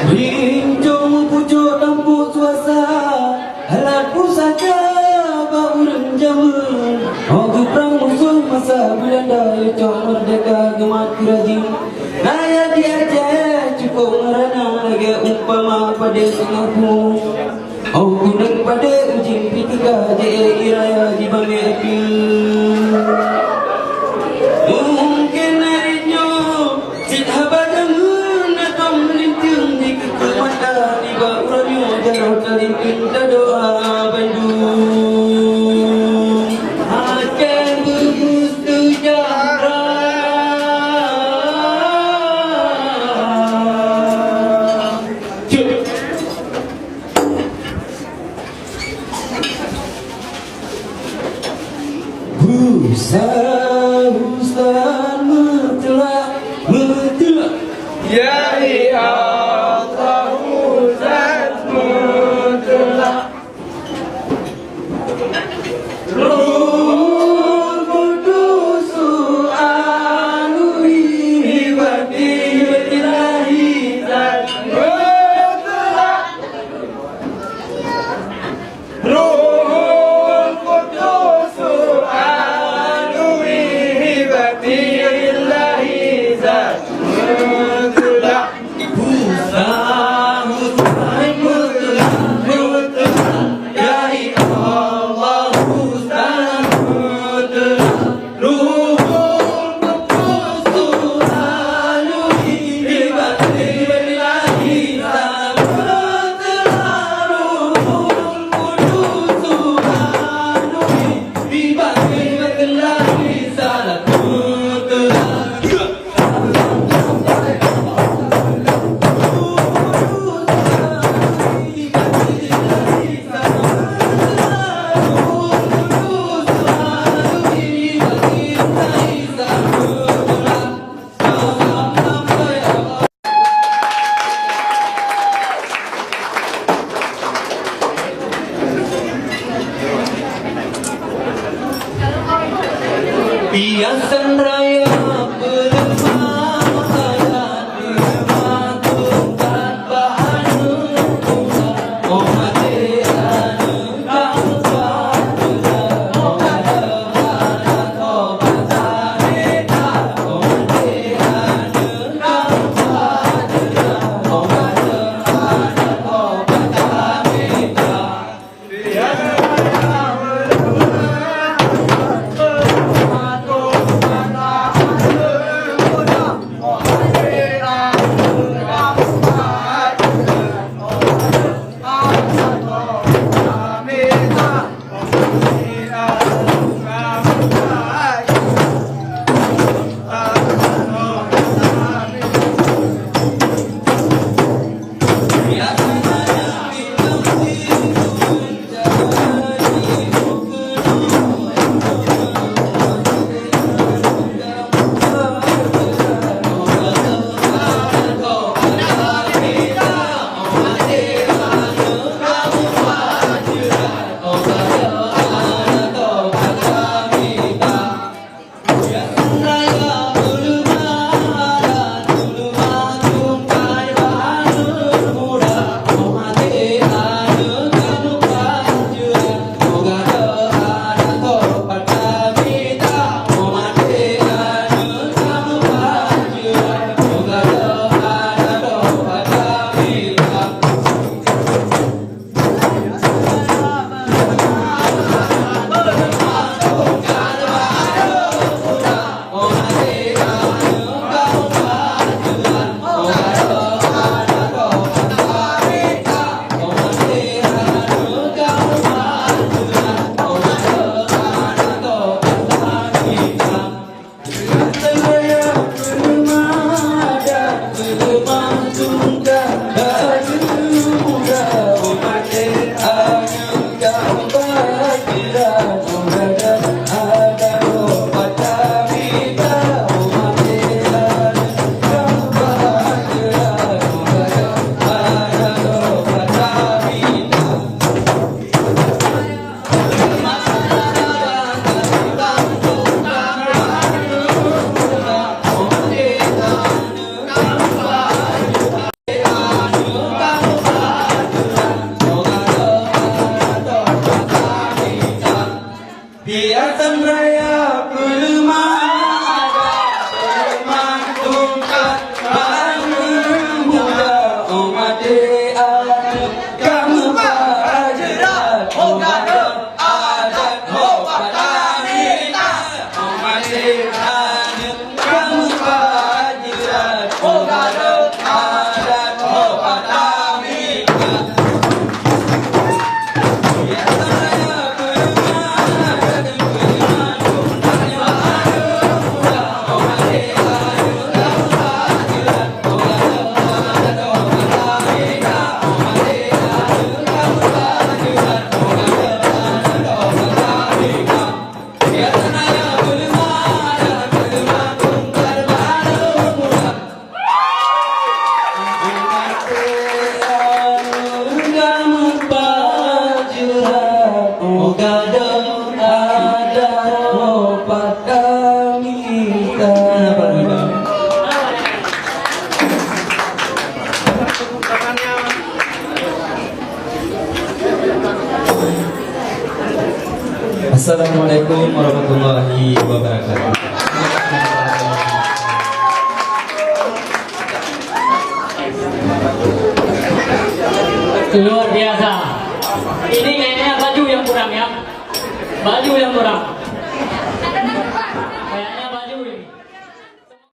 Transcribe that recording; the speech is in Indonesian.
Rincung pucuk lampu suasa alat pusaka bauran jaman. Oh perang musuh masa Belanda cok merdeka gemat kerajin. Naya diajak cukup merana lagi umpama pada tengah pun. Oh kunang pada ujung pitika je iraya di bami apil. Mungkin harinya sit habadan atau melinting di kekuatan di baurannya jarang terlimpin doa Bandung akan bergus sejahtera. Usah mentelak Ya Allah Ustaz mutlak Ruh Kudus anuri ibadi ilahi Zat mutlak Ruhul Qudus anuri hibati ilahi zat mutlak Piasan raya Assalamualaikum warahmatullahi wabarakatuh. Luar biasa. Ini kayaknya baju yang kurang ya. Baju yang kurang.